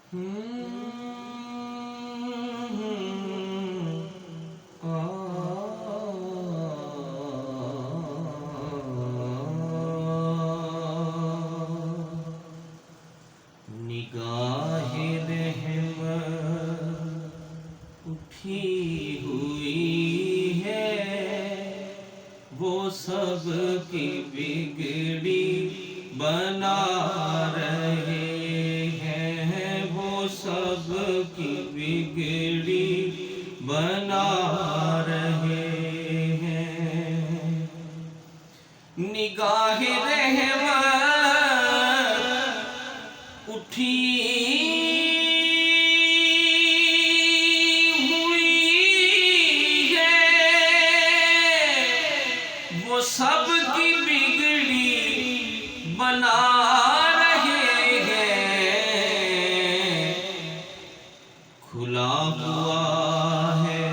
نگاہ رحم اٹھی ہوئی ہے، وہ سب کی بگڑی بنا رہے ہیں، وہ سب کی بگڑی بنا رہے ہیں۔ نگاہ رحم اٹھی ہوئی ہے، وہ سب کی بگڑی بنا رہے ہیں۔ کھلا ہوا ہے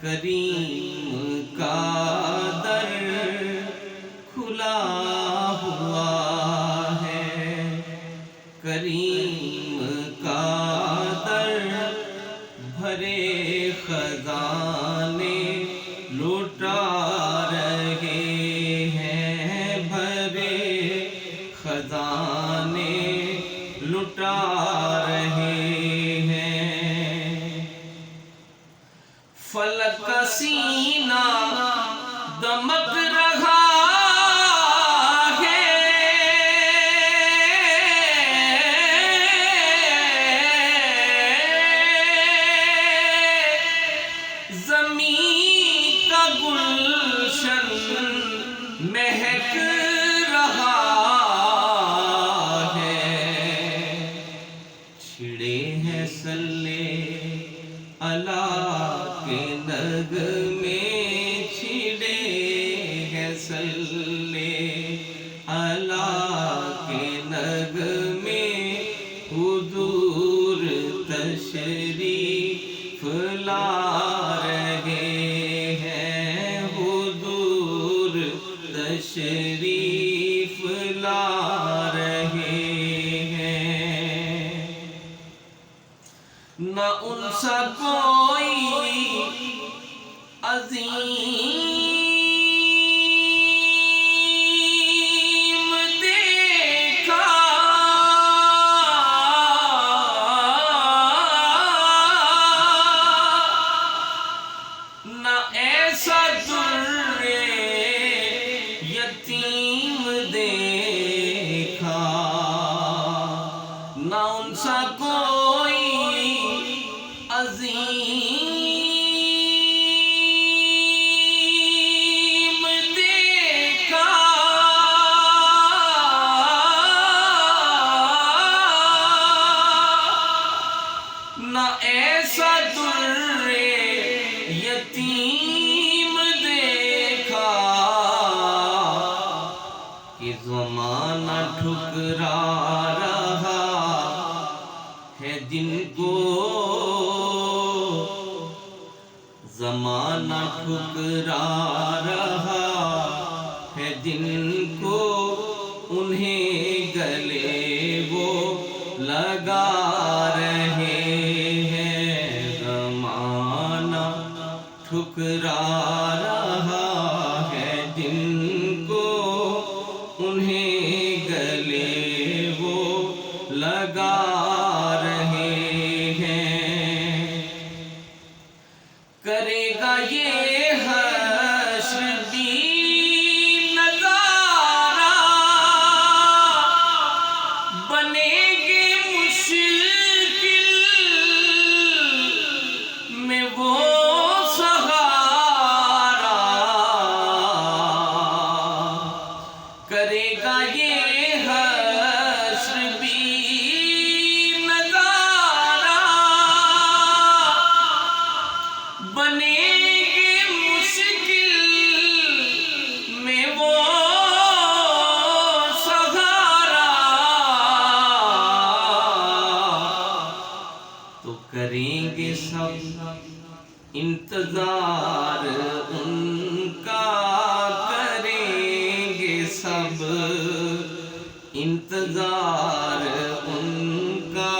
کریم کا در، کھلا ہوا ہے کریم کا در، بھرے خزانے لوٹا رہے ہیں، بھرے خزانے لوٹا رہے ہیں۔ فلک کا سینہ دمک رہا مہک رہا ہے، چھڑے ہیں صلی اللہ کے نغمے، چھڑے ہیں صلی اللہ کے نغمے، حضور تشریف لا رہے ہیں، حضور تشریف لا رہے ہیں۔ نہ ان سا کوئی عظیم دیکھا، نہ ایسا یتیم دیکھا، نہ ان سا کوئی عظیم دیکھا، نہ ایسا یتیم دیکھا، کہ زمانہ ٹھکرا رہا ہے جن کو، زمانہ ٹھکرا رہا ہے جن کو، انہیں گلے وہ لگا رہے ہیں۔ زمانہ ٹھکرا رہا ہے جن کو، انہیں گلے وہ لگا رہے ہیں۔ کرے گا یہ حشر بھی نظارہ، بنے گے مشکل میں وہ کرے گا یہ حشر بھی نظارہ، بنے گے مشکل میں وہ سہارا، تو کریں گے سب انتظار ان کا، سب انتظار ان کا،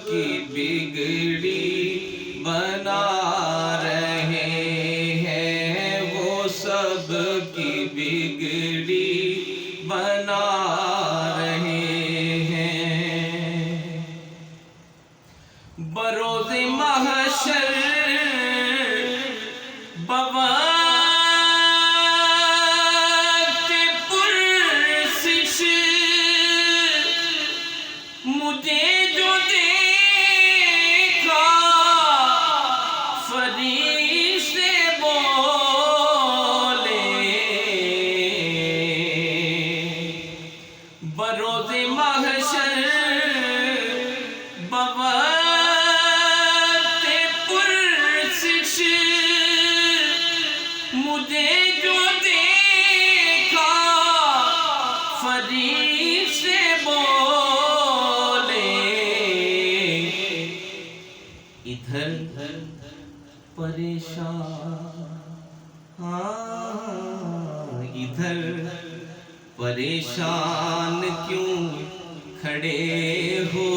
کی بگڑی بنا رہے ہیں، وہ سب کی بگڑی بنا رہے ہیں۔ بروز محشر بوقت پرسش مجھے جو دیکھا فرشتے بولے، بروز محشر بوقت پرسش مجھے جو دیکھا فرشتے بولے، ادھر پریشان، ادھر پریشان کیوں کھڑے ہو،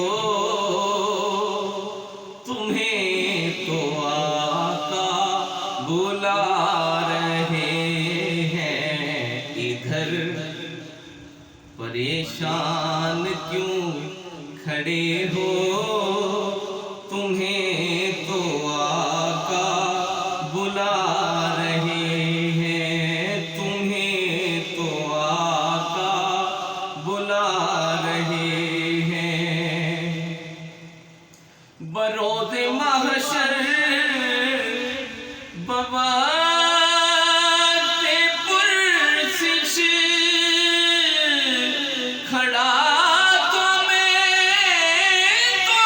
تمہیں تو آقا بلا رہے ہیں، ادھر پریشان کیوں کھڑے ہو، تمہیں تو آقا بلا رہے ہیں، تمہیں تو آقا بلا رہے ہیں۔ بروز محشر بوقت پرسش کھڑا تو میں تو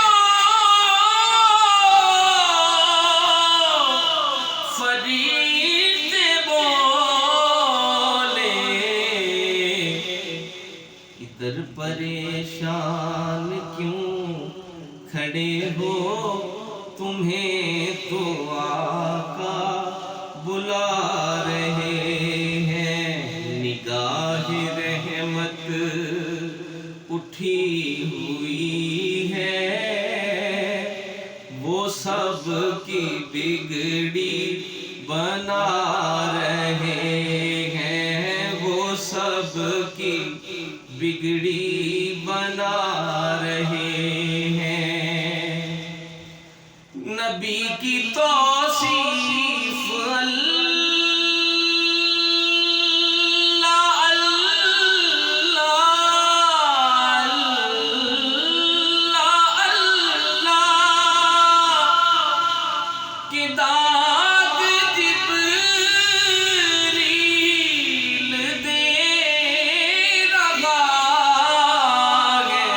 فرشتے بولے، ادھر پریشان کیوں کھڑے ہو، تمہیں تو آقا بلا رہے ہیں۔ نگاہ رحمت اٹھی ہوئی ہے، وہ سب کی بگڑی بنا رہے ہیں، وہ سب کی بگڑی بنا رہے ہیں۔ نبی کی توصیف اللہ اللہ اللہ کہ داد جبریل دے رہا ہے،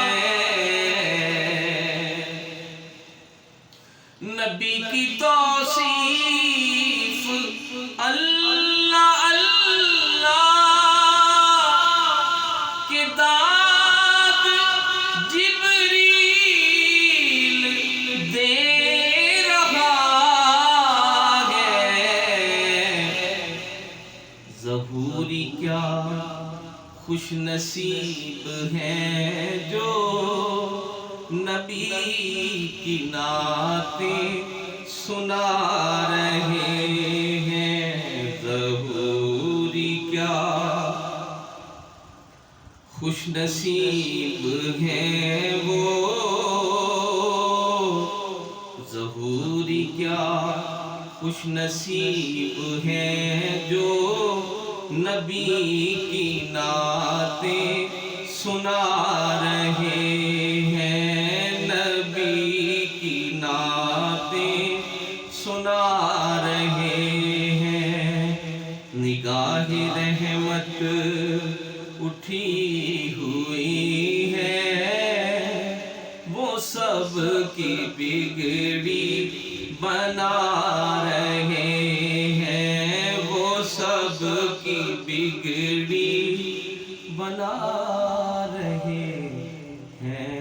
نبی کی توصیف اللہ اللہ کہ داد جبریل دے رہا ہے۔ ظہوری کیا خوش نصیب ہیں جو نبی کی نعتیں سنا رہے ہیں، ظہوری کیا خوش نصیب ہیں وہ، ظہوری کیا خوش نصیب ہیں جو نبی کی نعتیں سنا رہے ہیں، نبی کی نعتیں سنا رہے ہیں۔ نگاہ رحمت اٹھی ہوئی ہے، وہ سب کی بگڑی بنا رہے ہیں، وہ سب کی بگڑی بنا رہے ہیں۔